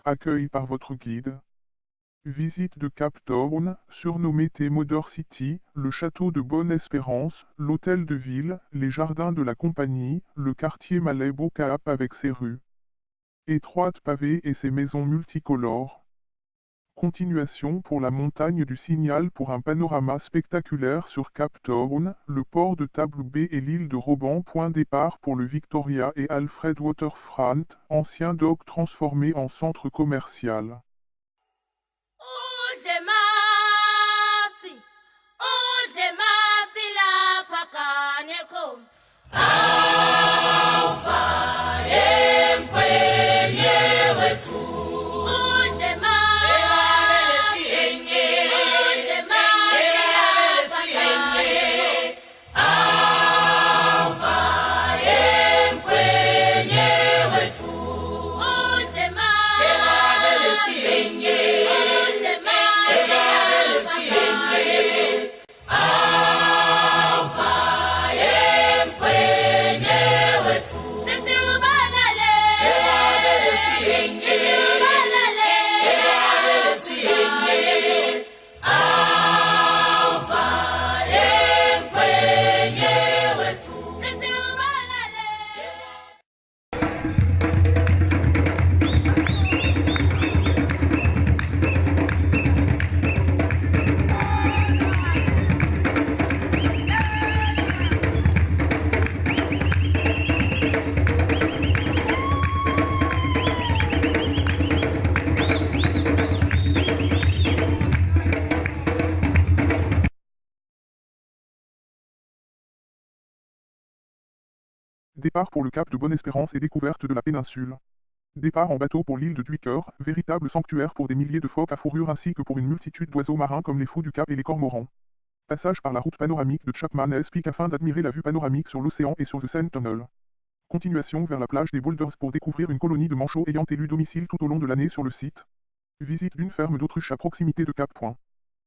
Accueil par votre guide. Visite de Cap Town, surnommé Mother City, le château de Bonne-Espérance, l'hôtel de ville, les jardins de la compagnie, le quartier malais Beau Cap avec ses rues étroites pavées et ses maisons multicolores. Continuation pour la montagne du Signal pour un panorama spectaculaire sur Cap Town, le port de Table Bay et l'île de Roban. Point départ pour le Victoria et Alfred Waterfront, ancien dock transformé en centre commercial. Départ pour le cap de Bonne-Espérance et découverte de la péninsule. Départ en bateau pour l'île de Duiker, véritable sanctuaire pour des milliers de phoques à fourrure ainsi que pour une multitude d'oiseaux marins comme les fous du Cap et les cormorans. Passage par la route panoramique de Chapman's Peak afin d'admirer la vue panoramique sur l'océan et sur The Sentinel. Continuation vers la plage des Boulders pour découvrir une colonie de manchots ayant élu domicile tout au long de l'année sur le site. Visite d'une ferme d'autruches à proximité de Cap Point.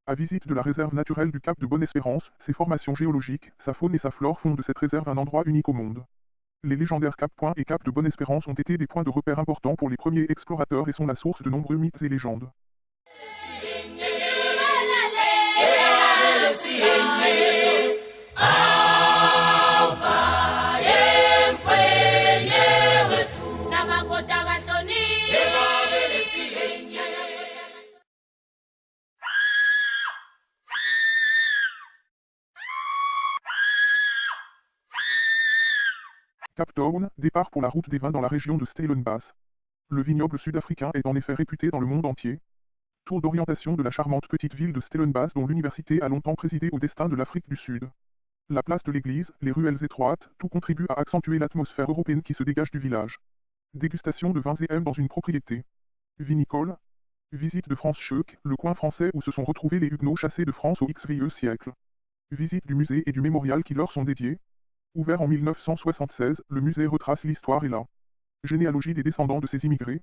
À visite de la réserve naturelle du Cap de Bonne-Espérance, ses formations géologiques, sa faune et sa flore font de cette réserve un endroit unique au monde. Les légendaires Cap Point et Cap de Bonne-Espérance ont été des points de repère importants pour les premiers explorateurs et sont la source de nombreux mythes et légendes. Cap Town, départ pour la route des vins dans la région de Stellenbosch. Le vignoble sud-africain est en effet réputé dans le monde entier. Tour d'orientation de la charmante petite ville de Stellenbosch dont l'université a longtemps présidé au destin de l'Afrique du Sud. La place de l'église, les ruelles étroites, tout contribue à accentuer l'atmosphère européenne qui se dégage du village. Dégustation de vins et M dans une propriété vinicole. Visite de Franschhoek, le coin français où se sont retrouvés les Huguenots chassés de France au XVIe siècle. Visite du musée et du mémorial qui leur sont dédiés. Ouvert en 1976, le musée retrace l'histoire et la généalogie des descendants de ces immigrés.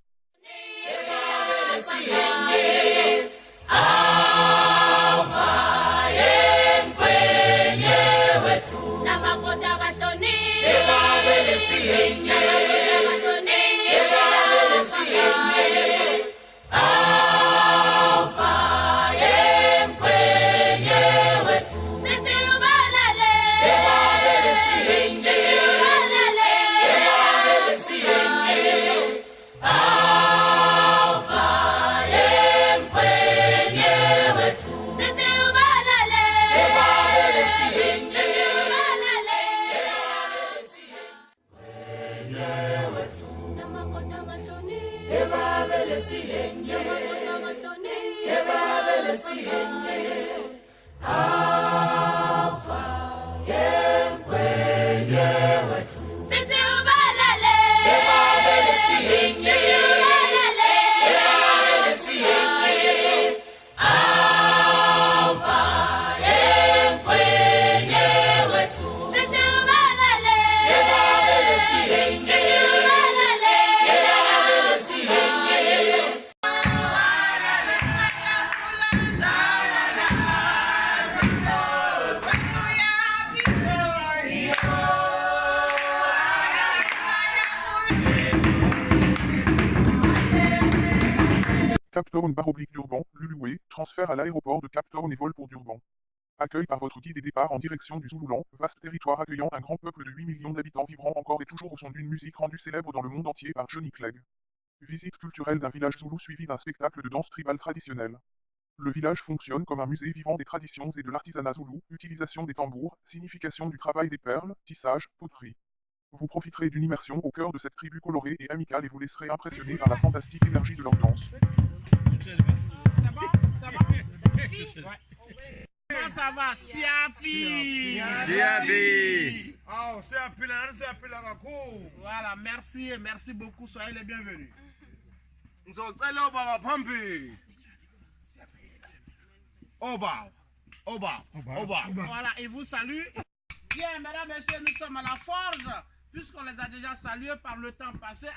Cape Town/Durban, Luluwe, transfert à l'aéroport de Cape Town et vol pour Durban. Accueil par votre guide et départ en direction du Zululand, vaste territoire accueillant un grand peuple de 8 millions d'habitants vibrant encore et toujours au son d'une musique rendue célèbre dans le monde entier par Johnny Clegg. Visite culturelle d'un village zoulou suivi d'un spectacle de danse tribale traditionnelle. Le village fonctionne comme un musée vivant des traditions et de l'artisanat zoulou, utilisation des tambours, signification du travail des perles, tissage, poterie. Vous profiterez d'une immersion au cœur de cette tribu colorée et amicale et vous laisserez impressionner par la fantastique énergie de leur danse. Comment ça va? Siapi! Siapi! Oh, Siapi là, voilà, merci et merci beaucoup, soyez les bienvenus. Oba, Oba, Oba. Voilà, et vous salue. Bien, mesdames, messieurs, nous sommes à la forge, puisqu'on les a déjà salués par le temps passé.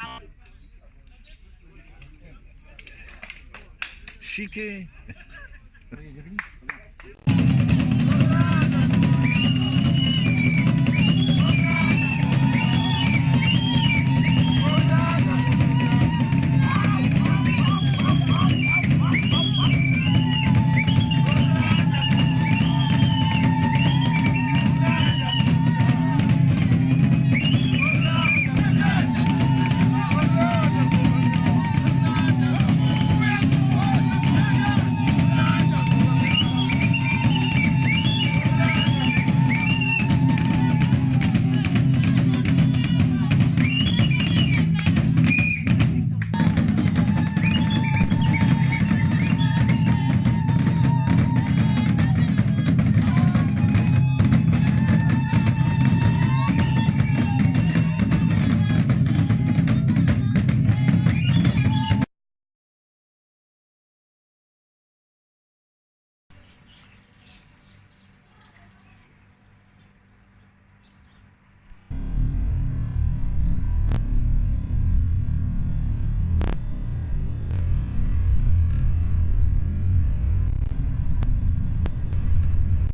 Chiqué.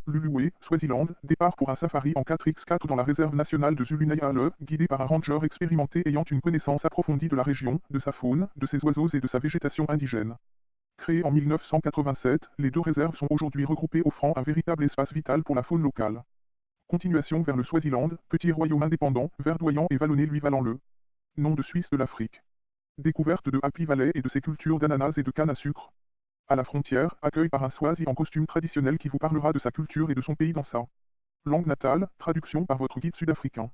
Luluwe, Swaziland, départ pour un safari en 4x4 dans la réserve nationale de Zulunayaale, guidé par un ranger expérimenté ayant une connaissance approfondie de la région, de sa faune, de ses oiseaux et de sa végétation indigène. Créées en 1987, les deux réserves sont aujourd'hui regroupées offrant un véritable espace vital pour la faune locale. Continuation vers le Swaziland, petit royaume indépendant, verdoyant et vallonné lui valant le nom de Suisse de l'Afrique. Découverte de Happy Valley et de ses cultures d'ananas et de canne à sucre. À la frontière, accueil par un Swazi en costume traditionnel qui vous parlera de sa culture et de son pays dans sa langue natale, traduction par votre guide sud-africain.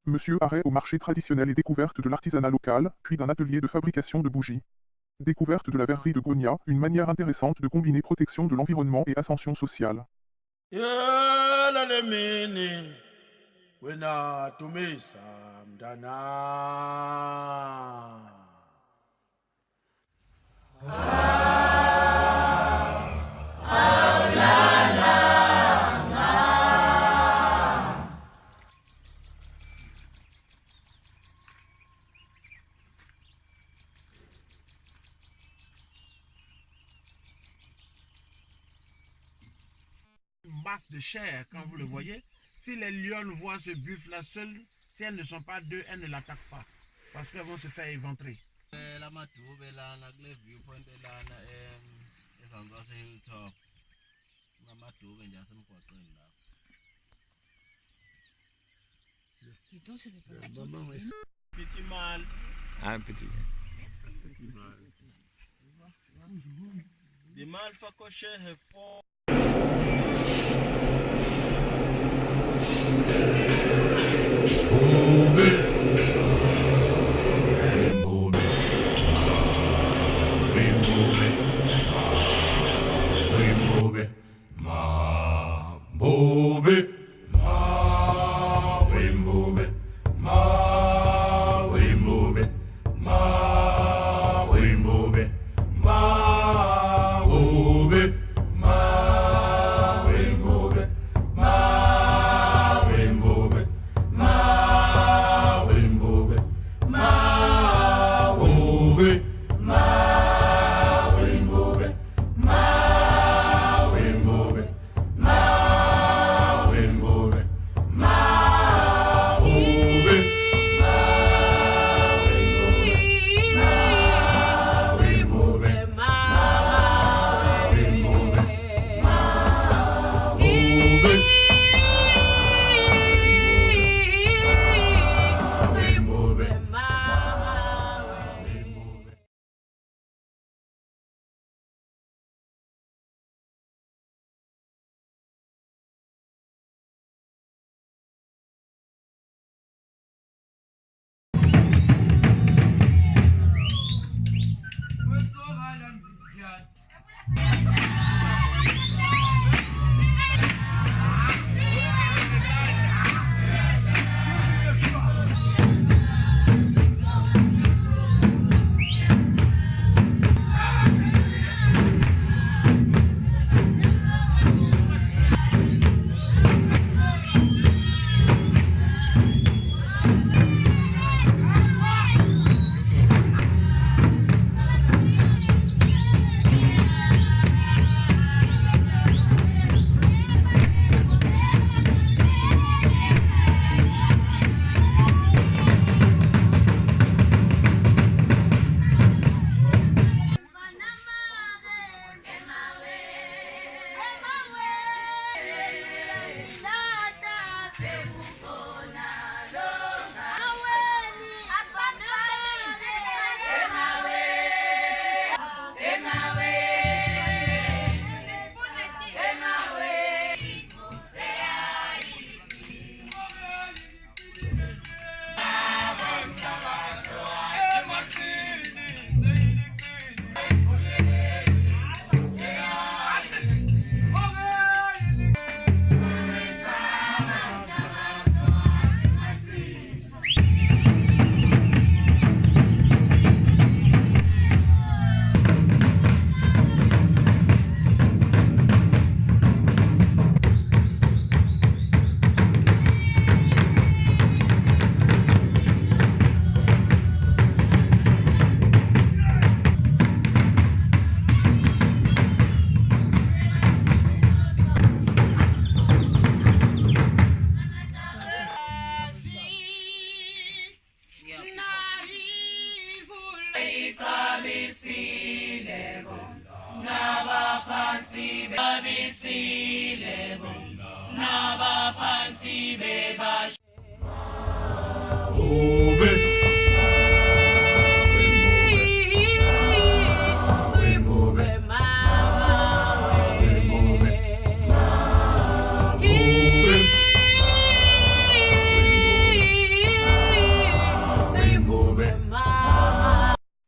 Monsieur arrêt au marché traditionnel et découverte de l'artisanat local, puis d'un atelier de fabrication de bougies. Découverte de la verrerie de Gonia, une manière intéressante de combiner protection de l'environnement et ascension sociale. Masse de chair, quand vous le voyez. Si les lionnes voient ce buffle-là seul, si elles ne sont pas deux, elles ne l'attaquent pas. Parce qu'elles vont se faire éventrer. Petit mâle. Un petit. Des mâles facochés et forts. Rainbow,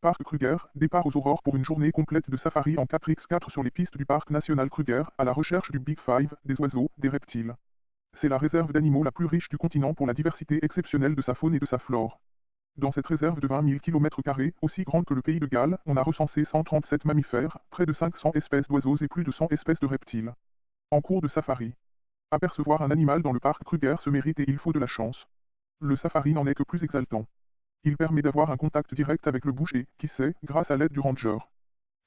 Parc Kruger, départ aux aurores pour une journée complète de safari en 4x4 sur les pistes du parc national Kruger, à la recherche du Big Five, des oiseaux, des reptiles. C'est la réserve d'animaux la plus riche du continent pour la diversité exceptionnelle de sa faune et de sa flore. Dans cette réserve de 20 000 km², aussi grande que le pays de Galles, on a recensé 137 mammifères, près de 500 espèces d'oiseaux et plus de 100 espèces de reptiles. En cours de safari. Apercevoir un animal dans le parc Kruger se mérite et il faut de la chance. Le safari n'en est que plus exaltant. Il permet d'avoir un contact direct avec le bush et, qui sait, grâce à l'aide du ranger.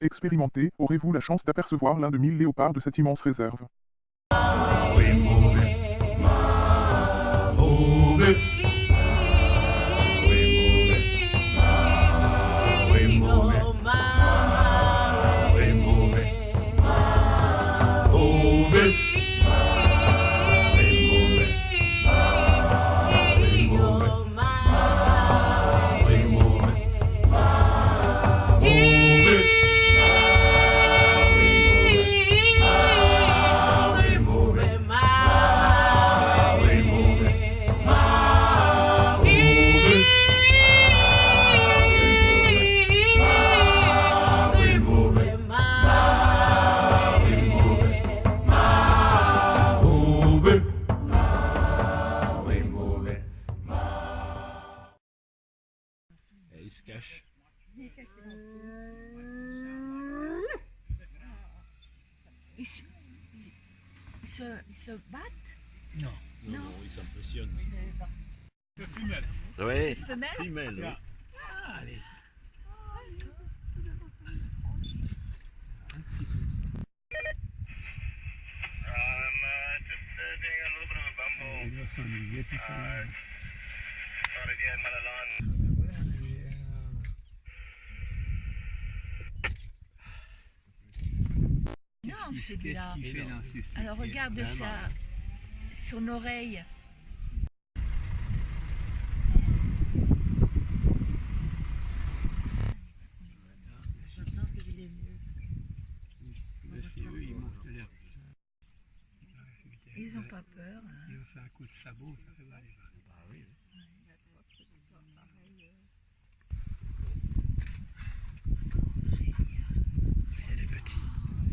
Expérimentez, aurez-vous la chance d'apercevoir l'un de 1000 léopards de cette immense réserve. Il se cache. Ils se battent? Non, il s'impressionne. C'est femelle. Oui, Femelle? femelle. Oui. Allez. Il va s'ennuyer tout ça. Non, celui-là. Qu'est-ce qu'il fait dans ces Alors regarde ça, son oreille. Ils n'ont pas peur. Hein. C'est un coup de sabot, ça fait mal. Bah oui. Elle est petite.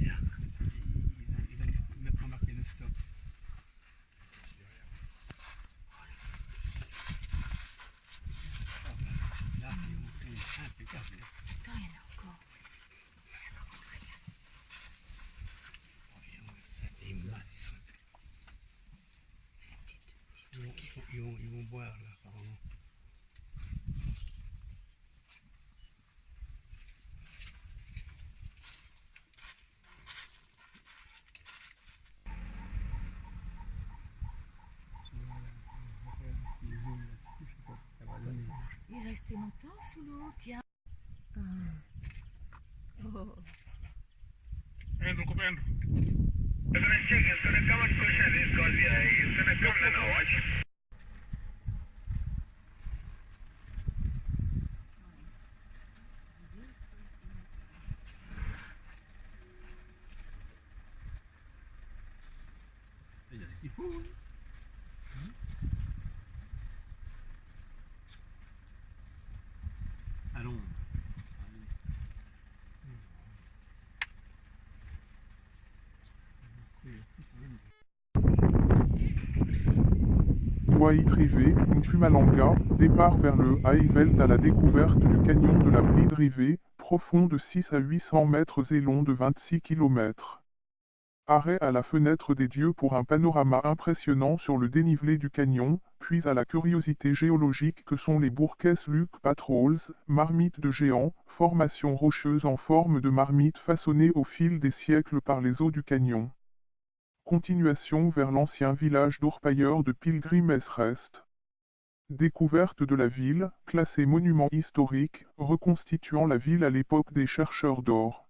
rester longtemps sous l'eau, tiens. Ah. Oh. Andrew, come Andrew. They're gonna check, it's gonna come and question this guy here. He's gonna come and watch. Il y a ce qu'il faut. Hein. Allons. Waitrivé, Mpumalanga, départ vers le Highveld à la découverte du canyon de la Blind-Rivé, profond de 6 à 800 mètres et long de 26 km. Arrêt à la fenêtre des dieux pour un panorama impressionnant sur le dénivelé du canyon, puis à la curiosité géologique que sont les Bourkes Luke Patrols, marmites de géants, formations rocheuses en forme de marmite façonnées au fil des siècles par les eaux du canyon. Continuation vers l'ancien village d'orpailleurs de Pilgrim-Rest. Découverte de la ville, classée monument historique, reconstituant la ville à l'époque des chercheurs d'or.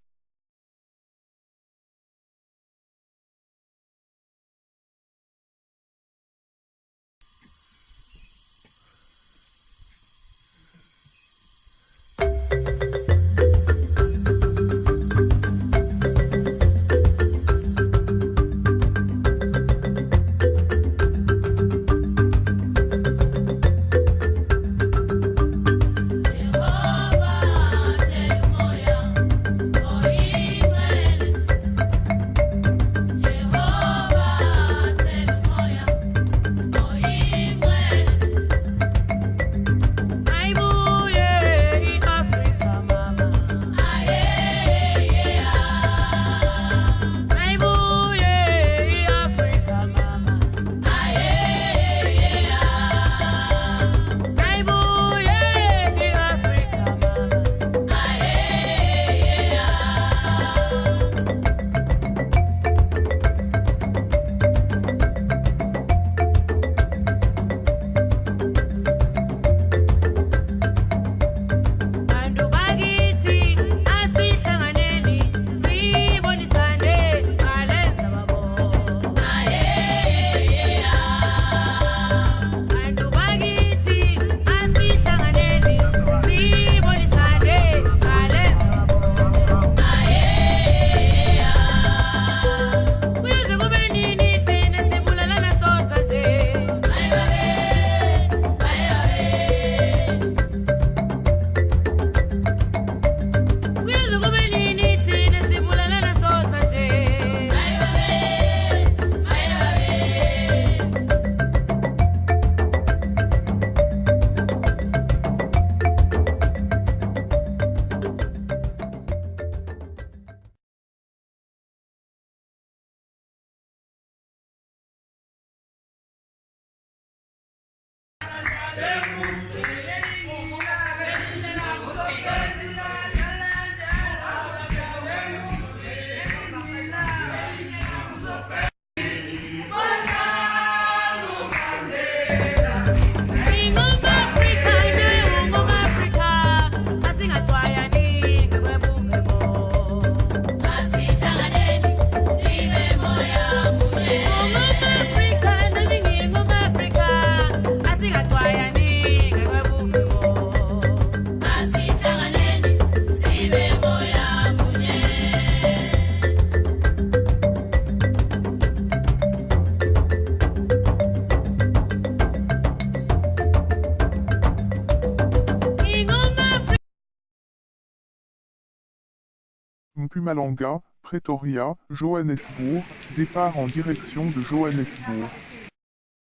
Mpumalanga, Pretoria, Johannesburg, départ en direction de Johannesburg.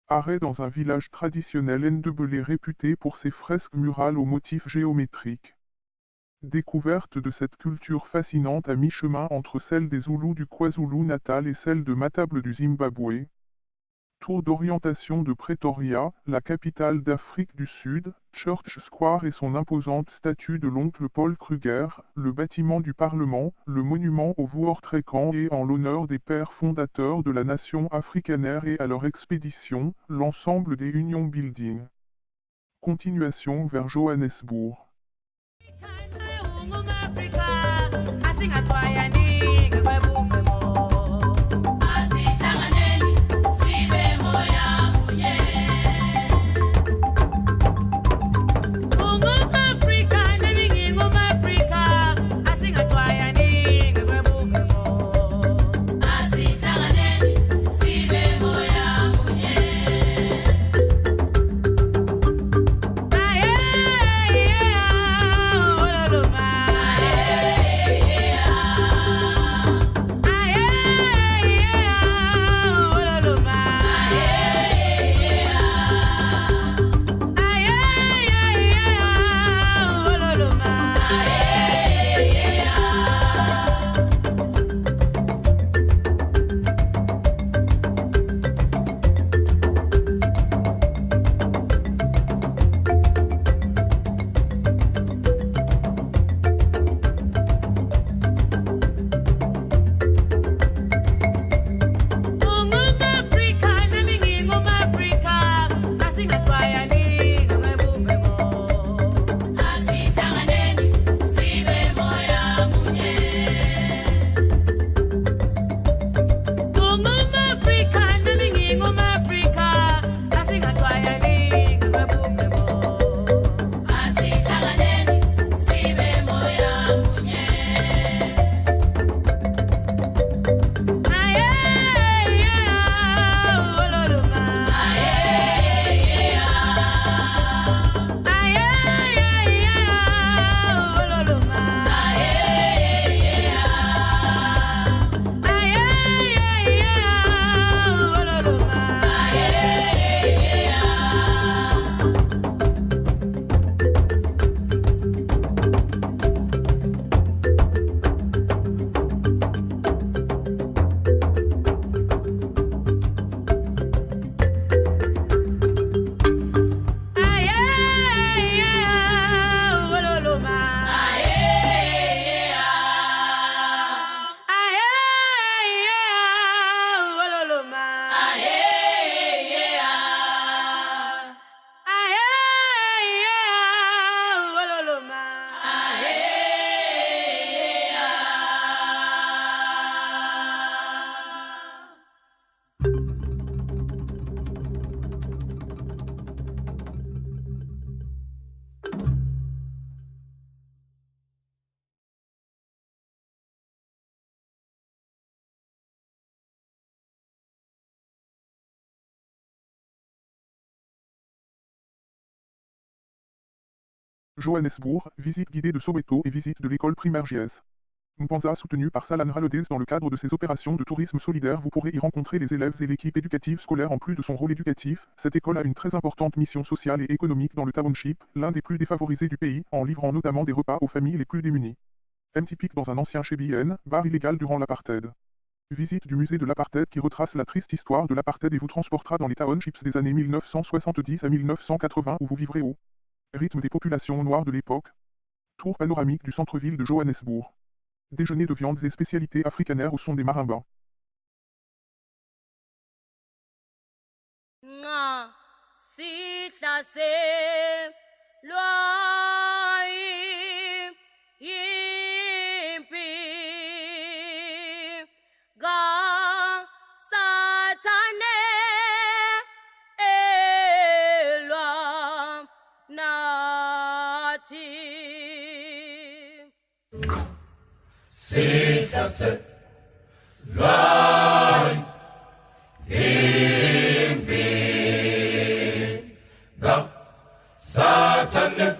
Arrêt dans un village traditionnel ndebele réputé pour ses fresques murales aux motifs géométriques. Découverte de cette culture fascinante à mi-chemin entre celle des Zoulous du KwaZulu-Natal et celle de Matable du Zimbabwe. Tour d'orientation de Pretoria, la capitale d'Afrique du Sud, Church Square et son imposante statue de l'oncle Paul Kruger, le bâtiment du Parlement, le monument au Voortrekkers et en l'honneur des pères fondateurs de la nation afrikaner et à leur expédition, l'ensemble des Union Building. Continuation vers Johannesburg. Johannesburg, visite guidée de Soweto et visite de l'école primaire JS. Mpanza soutenu par Salan Ralodes dans le cadre de ses opérations de tourisme solidaire, vous pourrez y rencontrer les élèves et l'équipe éducative scolaire. En plus de son rôle éducatif, cette école a une très importante mission sociale et économique dans le township, l'un des plus défavorisés du pays, en livrant notamment des repas aux familles les plus démunies. M typique dans un ancien Chebien, bar illégal durant l'apartheid. Visite du musée de l'apartheid qui retrace la triste histoire de l'apartheid et vous transportera dans les townships des années 1970 à 1980 où vous vivrez au rythme des populations noires de l'époque. Tour panoramique du centre-ville de Johannesburg. Déjeuner de viandes et spécialités africanaires au son des marimbas. Sihlase lwai impi ga Satan ela nathi sihlase lwai impi ga Satan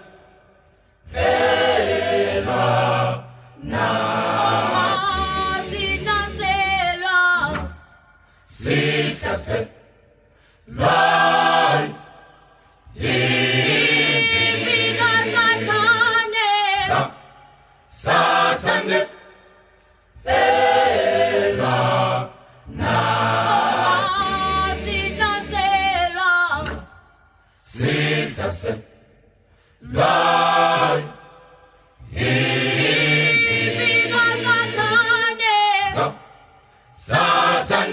Lord, Satan,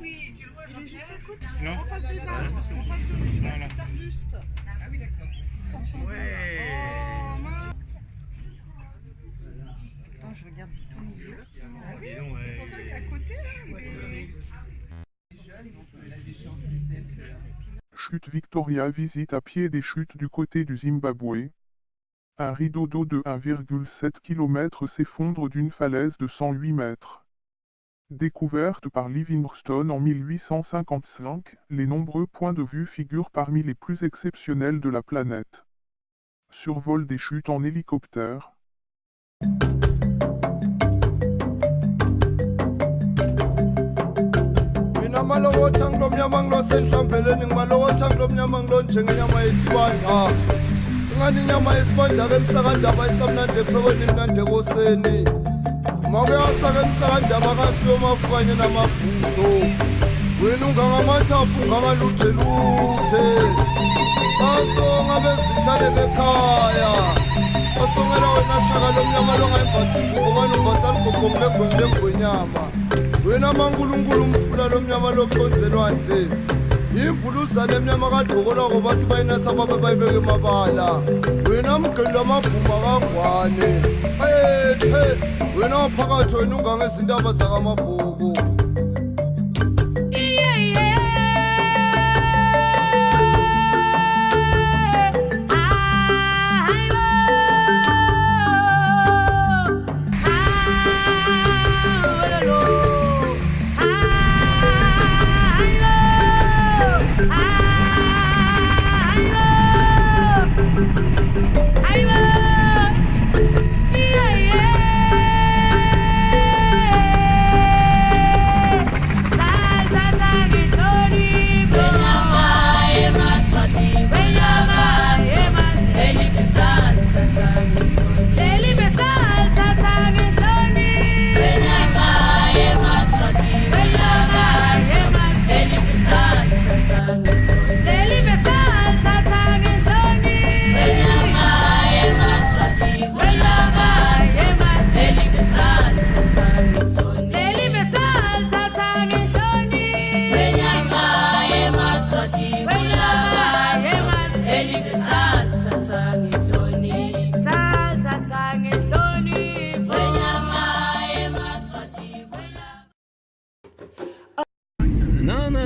Oui, tu le vois, il est juste à côté. Non. En face des arbres. En face de l'arbuste. Ah oui, d'accord. Ouais. Attends, je regarde tous mes yeux. Ah oui, Dis donc, ouais. pourtant il est à côté là. Il est... Chute Victoria visite à pied des chutes du côté du Zimbabwe. Un rideau d'eau de 1,7 km s'effondre d'une falaise de 108 mètres. Découverte par Livingstone en 1855, les nombreux points de vue figurent parmi les plus exceptionnels de la planète. Survol des chutes en hélicoptère. Malowothang lo mnyama ngilo senhlambeleni ngimalowothang lo mnyama ngilo njengenyama yesibanda ingani inyama yesibanda ke emsakandaba isamnande ephekweni mnande ekoseni makuyasake emsakandaba kasiyo mafukanye namabhudo wena ungangamathafu ungangaluthe basonga bezithane bekhaya basongela wena shaka lo mnyama longayimbathi ingubo ngani umbatha ligogomlengweni lengwenyama wena mankulunkulu umfula lo mnyama lokhonzelwandle yimbuluzane emnyama kadvokolako bathi bayinatha babe bayibeke emabala wena mgendo amabhuma kangwane ayethe wena waphakathi wena ungangezindaba zakamabhuku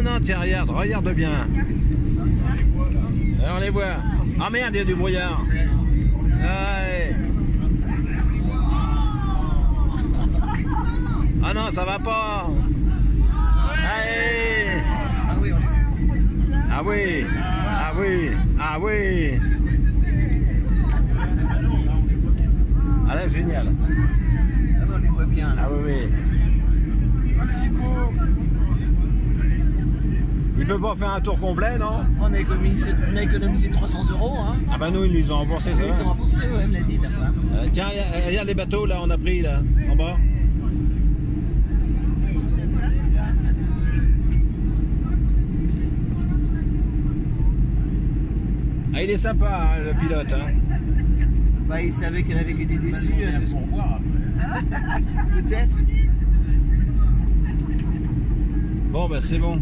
Non, tiens, regarde bien. Alors, on les voit. Ah merde, il y a du brouillard. Ouais. Ah non, ça va pas. Allez. Ah oui. Ah oui. Ah oui. Ah là, génial. Ah, on les voit bien. Là. Ah oui, oui. Il peut pas faire un tour complet, non? On a économisé 300 €. Hein. Ah bah nous, ils nous ont remboursé ça. Ils ont remboursé, ouais, me l'a dit la femme. Tiens, regarde les bateaux, là, on a pris, là, en bas. Ah, il est sympa, hein, le pilote. Hein. Bah, il savait qu'elle avait été déçue. Peut-être. Bon, bah c'est bon.